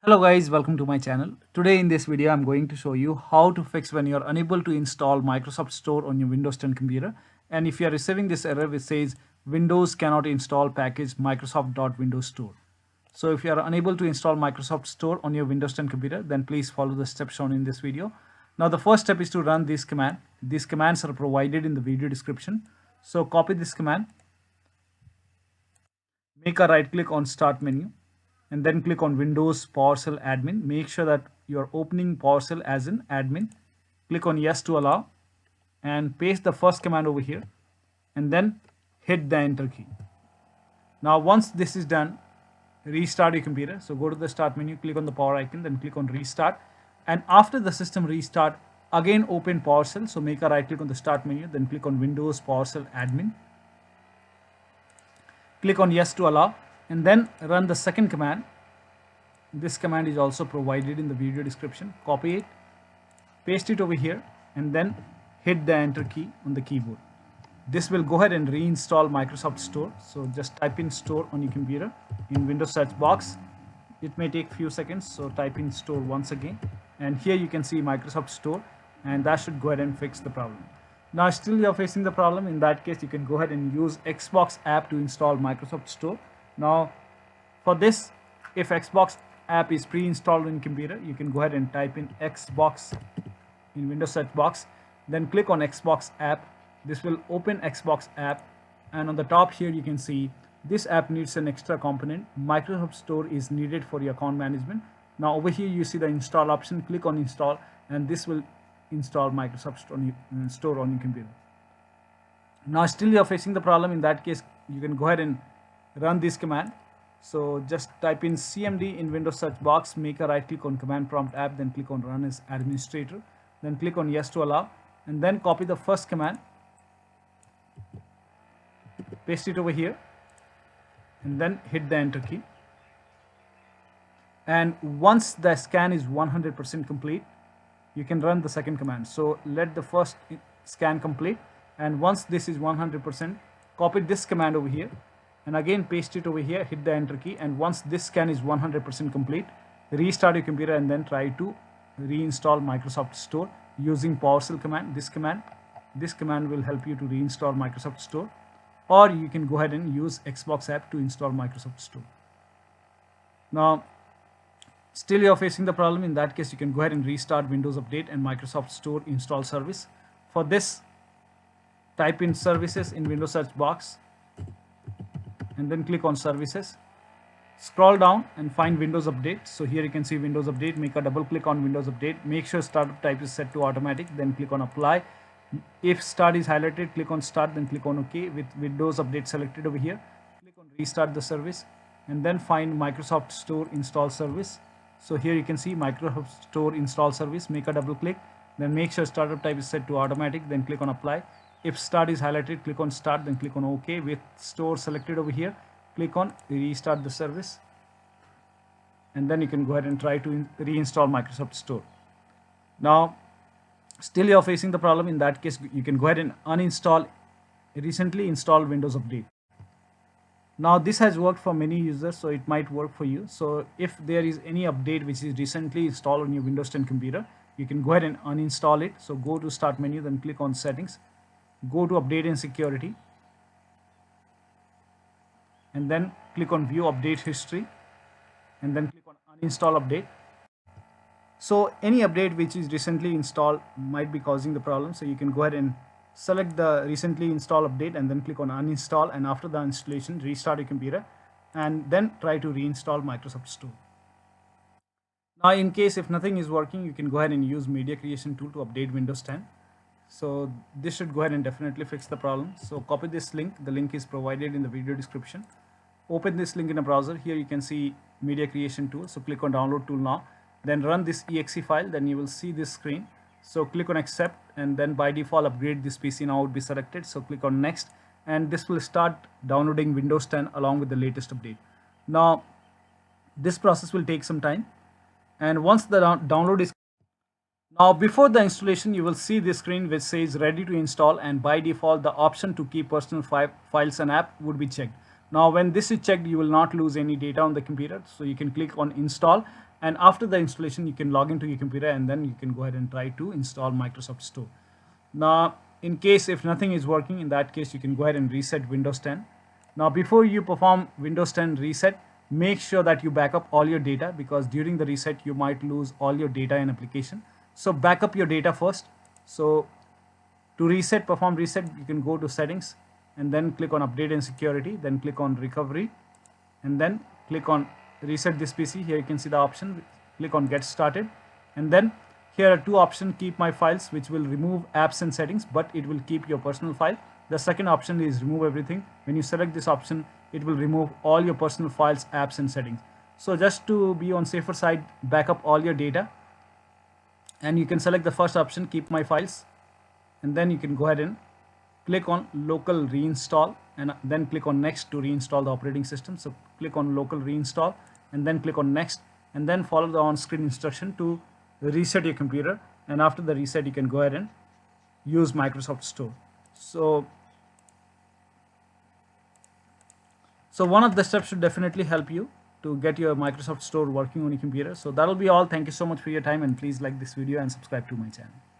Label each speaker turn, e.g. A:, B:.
A: Hello guys, welcome to my channel. Today in this video I'm going to show you how to fix when you're unable to install Microsoft Store on your Windows 10 computer, and if you are receiving this error which says Windows cannot install package Microsoft.WindowsStore. So if you are unable to install Microsoft Store on your Windows 10 computer, then please follow the steps shown in this video. Now the first step is to run this command. These commands are provided in the video description. So copy this command, make a right click on Start menu, and then click on Windows PowerShell Admin. Make sure that you're opening PowerShell as an admin. Click on Yes to allow and paste the first command over here and then hit the enter key. Now once this is done, restart your computer. So go to the start menu, click on the power icon, then click on restart, and after the system restart, again open PowerShell. So make a right click on the start menu, then click on Windows PowerShell Admin, click on Yes to allow, and then run the second command. This command is also provided in the video description. Copy it, paste it over here, and then hit the enter key on the keyboard. This will go ahead and reinstall Microsoft Store. So just type in Store on your computer in Windows search box. It may take few seconds, so type in Store once again, and here you can see Microsoft Store, and that should go ahead and fix the problem. Now still you're facing the problem. In that case, you can go ahead and use Xbox app to install Microsoft Store. Now for this, if Xbox app is pre-installed on computer, you can go ahead and type in Xbox in Windows search box, then click on Xbox app. This will open Xbox app, and on the top here you can see this app needs an extra component. Microsoft Store is needed for your account management. Now over here you see the install option. Click on install, and this will install Microsoft Store on your computer. Now still you're facing the problem. In that case, you can go ahead and run this command. So just type in cmd in Windows search box, make a right click on command prompt app, then click on run as administrator, then click on yes to allow, and then copy the first command, paste it over here, and then hit the enter key. And once the scan is 100% complete, you can run the second command. So let the first scan complete, and once this is 100%, copy this command over here and again paste it over here, hit the enter key, and once this scan is 100% complete, restart your computer and then try to reinstall Microsoft Store using PowerShell command. This command will help you to reinstall Microsoft Store, or you can go ahead and use Xbox app to install Microsoft Store. Now still you're facing the problem. In that case, you can go ahead and restart Windows Update and Microsoft Store install service. For this, type in services in Windows search box, and then click on services. Scroll down and find Windows Update. So here you can see Windows Update. Make a double click on Windows Update. Make sure startup type is set to automatic, then click on apply. If start is highlighted, click on start, then click on OK. With Windows Update selected over here, click on restart the service, and then find Microsoft Store install service. So here you can see Microsoft Store install service. Make a double click, then make sure startup type is set to automatic, then click on apply. If start is highlighted, click on start, then click on OK. With store selected over here, click on restart the service, and then you can go ahead and try to reinstall Microsoft Store. Now still you're facing the problem. In that case, you can go ahead and uninstall recently installed Windows Update. Now this has worked for many users, so it might work for you. So if there is any update which is recently installed on your Windows 10 computer, you can go ahead and uninstall it. So go to start menu, then click on settings, go to update and security, and then click on view update history, and then click on uninstall update. So any update which is recently installed might be causing the problem. So you can go ahead and select the recently installed update and then click on uninstall, and after the installation, restart your computer and then try to reinstall Microsoft Store. Now in case if nothing is working, you can go ahead and use media creation tool to update Windows 10. So this should go ahead and definitely fix the problem. So copy this link. The link is provided in the video description. Open this link in a browser. Here you can see media creation tool. So click on download tool now, then run this exe file, then you will see this screen. So click on accept, and then by default upgrade this PC now would be selected. So click on next, and this will start downloading Windows 10 along with the latest update. Now this process will take some time, and once the download is now, before the installation, you will see this screen which says ready to install, and by default the option to keep personal files and app would be checked. Now when this is checked, you will not lose any data on the computer. So you can click on install, and after the installation you can log into your computer, and then you can go ahead and try to install Microsoft Store. Now in case if nothing is working, in that case you can go ahead and reset Windows 10. Now before you perform Windows 10 reset, make sure that you back up all your data, because during the reset you might lose all your data in application. So back up your data first. So to reset, perform reset, you can go to settings and then click on update and security, then click on recovery, and then click on reset this PC. Here you can see the option, click on get started, and then here are two options: keep my files, which will remove apps and settings, but it will keep your personal file. The second option is remove everything. When you select this option, it will remove all your personal files, apps and settings. So just to be on safer side, back up all your data, and you can select the first option, keep my files, and then you can go ahead and click on local reinstall, and then click on next to reinstall the operating system. So click on local reinstall and then click on next, and then follow the on-screen instruction to reset your computer. And after the reset, you can go ahead and use Microsoft Store. So one of the steps should definitely help you to get your Microsoft Store working on your computer. So that'll be all. Thank you so much for your time, and please like this video and subscribe to my channel.